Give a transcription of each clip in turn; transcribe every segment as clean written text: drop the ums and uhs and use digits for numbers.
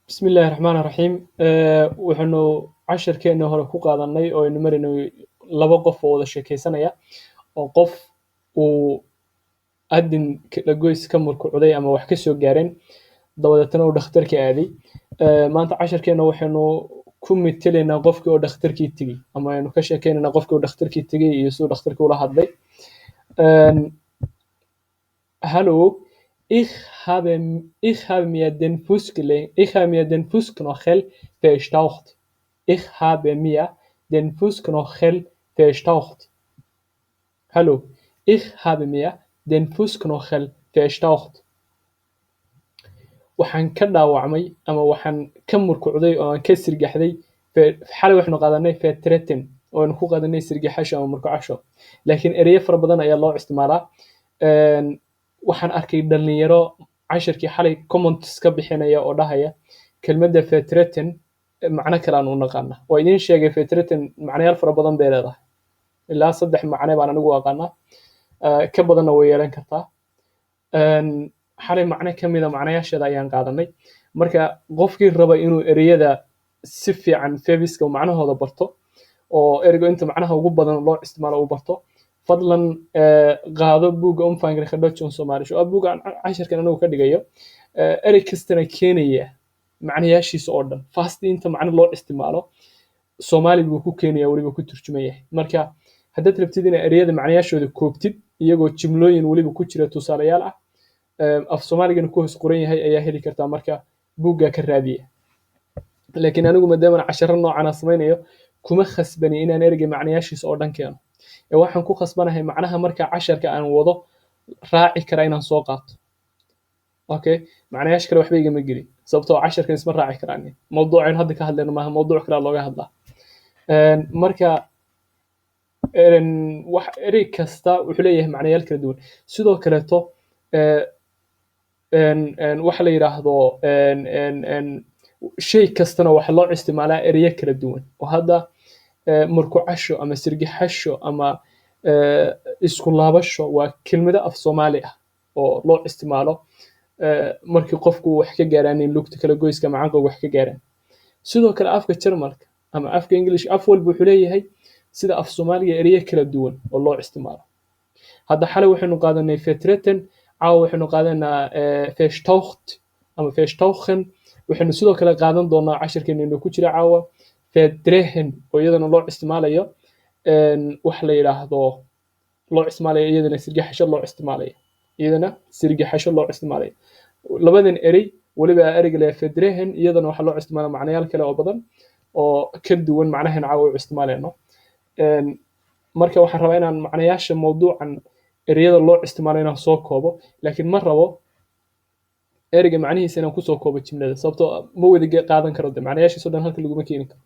بسم الله الرحمن الرحيم waxaanu casharkeena hore ku qaadanay oo aynu marinay laba qof oo wada sheekeysanaya oo qof uu adin kala goys ka murkucday ama wax ka soo gaareen dabadeetana uu dhakhtarka aaday maanta casharkeena waxaanu ku miteleynaa qofkii oo dhakhtarkii tegey ama aynu ka sheekeynaynaa qofkii oo dhakhtarkii tegey iyo siduu dhakhtarkii ula hadlay Hallo, ich habe mir den Fußknochel verstaucht. Ich habe mir den Fußknochel verstaucht. Hallo, ich habe mir den Fußknochel verstaucht. waxaan ka dhaawacmay ama waxaan ka murkucday oo aan ka sirgaxday xalay waxaanu qaadanay fetreten oo aynu ku qaadanay sirgaxasho ama murkucasho laakiin ereyo fara badan ayaa loo isticmaalaa waxaan arkay dhalinyaro casharkii xalay comments ka bixinaya oo dhahaya kelmadda fetreten macno kale aan u naqaana waa idiin sheegay fetreten macnayaal fara badan bay leedahay ilaa 3 macne baan anigu aqaanaa ka badanna way yeelan kartaa xalay macne ka mida macnayaasheeda ayaan qaadanay marka qofkii raba inuu ereyada si fiican febiska macnahooda barto oo ereyga inta macnaha ugu badan loo isticmaalo uu barto fadlan qaado buugga umfangriga Dutch Soomaalish oo buugga casharkan anigu ka dhigayo erey kastana keenaya macnayaashiisa oo dhan fast inta macno loo isticmaalo Soomaali buu ku keenaya waliba ku turjumaya marka haddaad rabtid inaad ereyada macnayaashooda koobtid iyagoo jimlooyin waliba ku jira tusaalayaal ah af Soomaaligan ku hoos qoran yahay ayaa heli kartaa marka buugga ka raadiya laakiin anigu maadaama casharo noocan samaynayo kuma khasbani inaan ereyga macnayaashiisa oo dhan keeno waxaan ku khasbanahay macnaha marka casharka aan wado raaci kara inaan soo qaato okay macnayaasha kale waxba igama gelin sababtoo casharkan isma raaci karaan mawduucan hadda ka hadlayno maaha mawduuc kale looga hadlaa marka wax erey kasta wuxuu leeyahay macnayaal kala duwan sidoo kaleeto waxa la yiraahdo shay kastana waxa loo isticmaalaa ereyo kala duwan oo hadda murkucasho ama sirgaxasho ama isku laabasho waa kelmado af Soomaali ah oo loo isticmaalo markii qofku wax ka gaaraan lugta kala goyska macaanka wax ka gaaraan sidoo kale afka Jarmalka ama afka English af walba wuxuu leeyahay sida af Soomaaliga ereyo kala duwan oo loo isticmaalo hadda xalay waxaanu qaadanay fetreten caawa waxaanu qaadanaa verstaucht ama verstauchen waxaanu sidoo kale qaadan doonaa casharkeena inuu ku jira caawa verdrehen oo iyadana loo isticmaalayo wax la yiraahdo loo isticmaalayo iyadana sirgaxasho loo isticmaalayo iyadana sirgaxasho loo isticmaalayo labadan erey waliba ereyga la verdrehen iyadana waxa loo isticmaalaa macnayaal kale oo badan oo ka duwan macnahan caawa u isticmaalayno marka waxaan rabaa inaan macnayaasha mawduucan ereyada loo isticmaalo inaan soo koobo laakiin ma rabo ereyga macnihiisa inaan ku soo koobo jimlada sababtoo ma wada qaadan karo macnayaashiisa dhan halka laguma keeni karo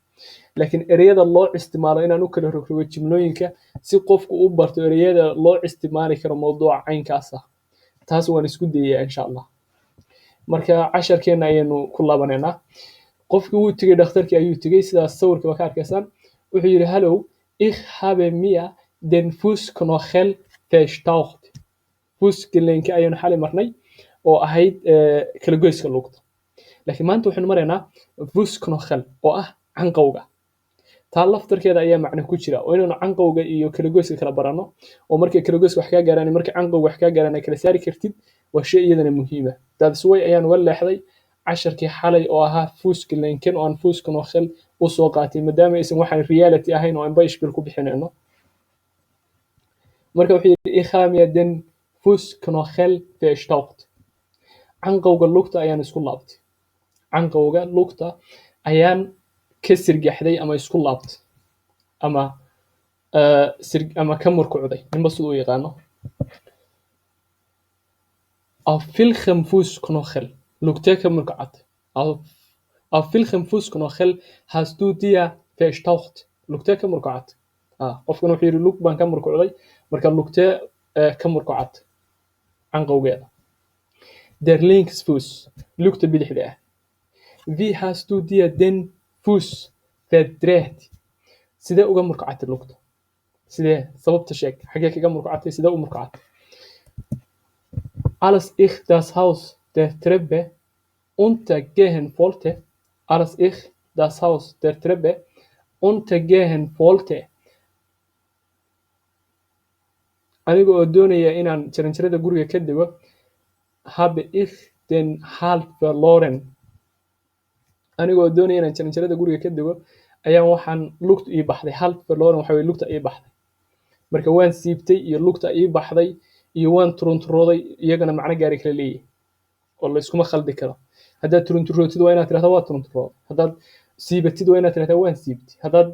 laakiin ereyada loo isticmaalo inaan u kala rogrogo jimlooyinka si qofku u barto ereyada loo isticmaali karo mawduuca caynkaas ah taas waan isku dayayaa insha Allah marka casharkeena ayaynu ku laabanaynaa qofkii uu tagay dhakhtarkii ayuu tagay sidaas sawirka ka arkaysaan wuxuu yiri hallo ich habe mir den Fußknochel verstaucht Fußgelenka ayaynu xalay marnay oo ahayd kala goyska lugta laakiin maanta waxaanu maraynaa Fußknochel oo ah canqowga taa laftarkeeda ayaa macno ku jira oo inaanu canqowga iyo kala goyska kala barano oo markay kala goyska wax ka gaaraan markay canqowga wax ka gaaraan ay kala saari kartid waa shay iyadana muhiim ah taas way ayaan wal leexday casharkii xalay oo ahaa Fußgelenken oo aan Fußknochel u soo qaatay maadaama aysan waxaan reality ahayn oo aan bayshbil ku bixinayno marka wuxuu yiri ich habe mir den Fußknochel verstaucht canqowga lugta ayaan isku laabtay canqowga lugta ayaan ka sirgaxday ama isku laabtay ama ka murkucday ninba sidoo yaqaano auf welchem Fußknochel lugtee ka murkucatay auf welchem Fußknochel hast du dir verstaucht lugtee ka murkucatay qofkan wuxuu yiri lug baan ka murkucday marka lugtee ka murkucatay canqowgeeda der Linksfuß lugta bidixda ah wie hast du dir den Fuß verdreht sidee uga murkucatay lugta sidee sababta sheeg xagee kaga murkucatay sidee u murkucatay als ich das Haus der Treppe untergehen wollte als ich das Haus der Treppe untergehen wollte aniga oo doonaya inaan jaranjarada guriga ka dego habe ich den Halt verloren aniga oo doonaya inaan jaranjarada guriga ka dego ayaan waxaan lugta ii baxday. Halt verloren waxa weeye lugta ii baxday. marka waan siibtay iyo lugta ii baxday iyo waan turunturooday iyagana macno gaari kala leeyihin oo la iskuma khaldi karo. haddaad turunturootid waa inaad tirahdaa waa turunturooday. haddaad siibatid waa inaad tirahdaa waan siibtay. haddaad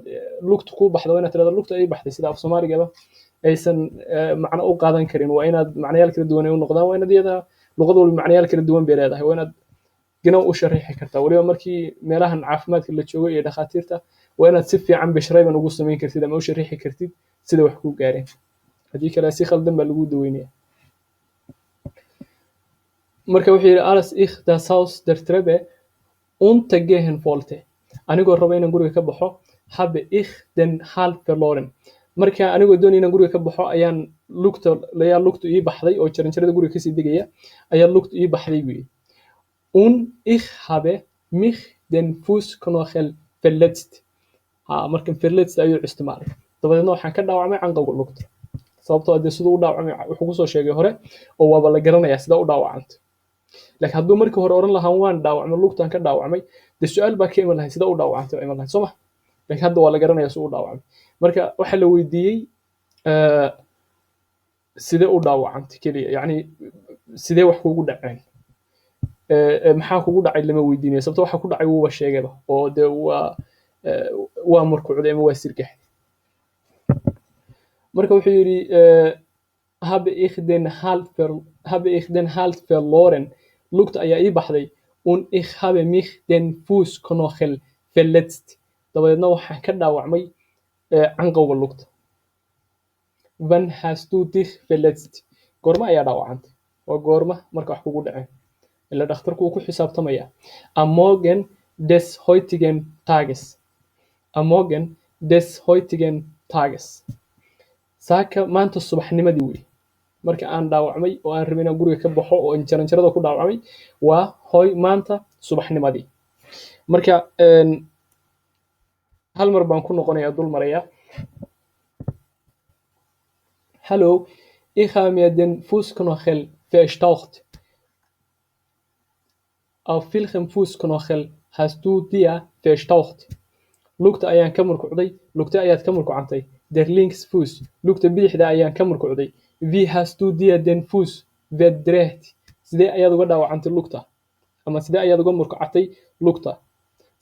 lugta kuu baxdo waa inaad tirahdaa lugta ii baxday. sida af soomaaligaba aysan macno u qaadan karin. waa inaad macnayaal kala duwan ay u noqdaan. waa inaad iyada luqad walba macnayaal kala duwan bay leedahay. waa inaad ginaw u sharixi kartaa. waliba markii meelahan caafimaadka la joogo iyo dhakhaatiirta waa inaad si fiican bishrayban ugu samayn kartid ama u sharixi kartid sida wax kuu gaareen. haddii kale si khaldan baa lagu daweynaya. marka wuxuu yidhi alles ich das Haus der Treppe untergehen wollte anigoo raba inaan guriga ka baxo habe ich den Halt verloren marka anigoo doonaya inaan guriga ka baxo ayaan lugta ii baxday oo jaranjarada guriga kasii degaya ayaa lugta ii baxday buu yidhi und ich habe mich den Fußknochel verletzt markan verletzt ayuu isticmaalay dabadeedna waxaan ka dhaawacmay canqowga lugta sababtoo ah dee siduu u dhaawacmay wuxuu kusoo sheegay hore oo waaba la garanayaa sida u dhaawacanta. laakiin hadduu markii hore oran lahaa waan dhaawacmay lugtaan ka dhaawacmay dee su-aal baa ka iman lahay sida u dhaawacantay baa iman lahay soo ma. laakiin hadda waa la garanayaa siduu u dhaawacmay. marka waxaa la weydiiyey sidee u dhaawacantay keliya yacni sidee wax kugu dhaceen maxaa kugu dhacay lama weydiinayo sababto waxa ku dhacay wuuba sheegayba oo dee waa murkucday ama waa sirgaxday. marka wuxuu yidhi habe ich den Halt verloren lugta ayaa ii baxday und ich habe mich den Fußknochel verletzt dabadeedna waxaan ka dhaawacmay canqowga lugta. wann hast du dich verletzt goorma ayaa dhaawacantay waa goorma marka wax kugu dhaceen ila dhakhtarku uu ku xisaabtamaya am Morgen des heutigen Tages am Morgen des heutigen Tages saaka maanta subaxnimadii wey marka aan dhaawacmay oo aan rabay inaan guriga ka baxo oo jaranjarada ku dhaawacmay waa hoy maanta subaxnimadii. marka hal mar baan ku noqonayaa dul maraya. hallo ich habe mir den Fußknochel verstaucht auf welchem Fußknochel hast du dir verstaucht lugta ayaan ka murkucday lugta ayaad ka murkucantay der Linksfuß lugta bidixda ayaan ka murkucday wie hast du dir den Fuß verdreht sidee ayaad uga dhaawacantay lugta ama sidee ayaad uga murkucatay lugta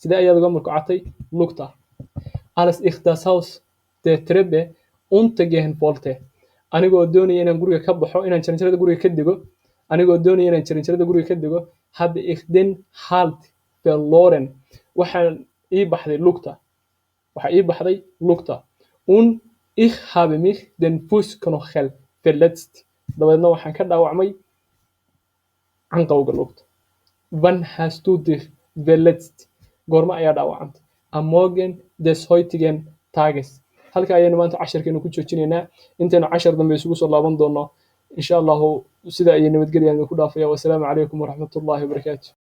sidee ayaad uga murkucatay lugta als ich das Haus der Treppe untergehen wollte anigoo doonaya inaan guriga ka baxo inaan jaranjarada guriga ka dego anigoo doonaya inaan jaranjarada guriga ka dego habe ich den Halt verloren waxaan ii baxday lugta waxa ii baxday lugta und ich habe mich den Fußknochel verletzt dabadeedna waxaan ka dhaawacmay canqowga lugta. wann hast du dich verletzt goorma ayaa dhaawacantay am Morgen des heutigen Tages halka ayaynu maanta casharkeenu ku joojinaynaa intaynu cashar dambe isugu soo laaban doono insha allahu sida ayay nabadgelya idinku dhaafaya wasalaamu calaykum waraxmatullaahi wabarakaatu.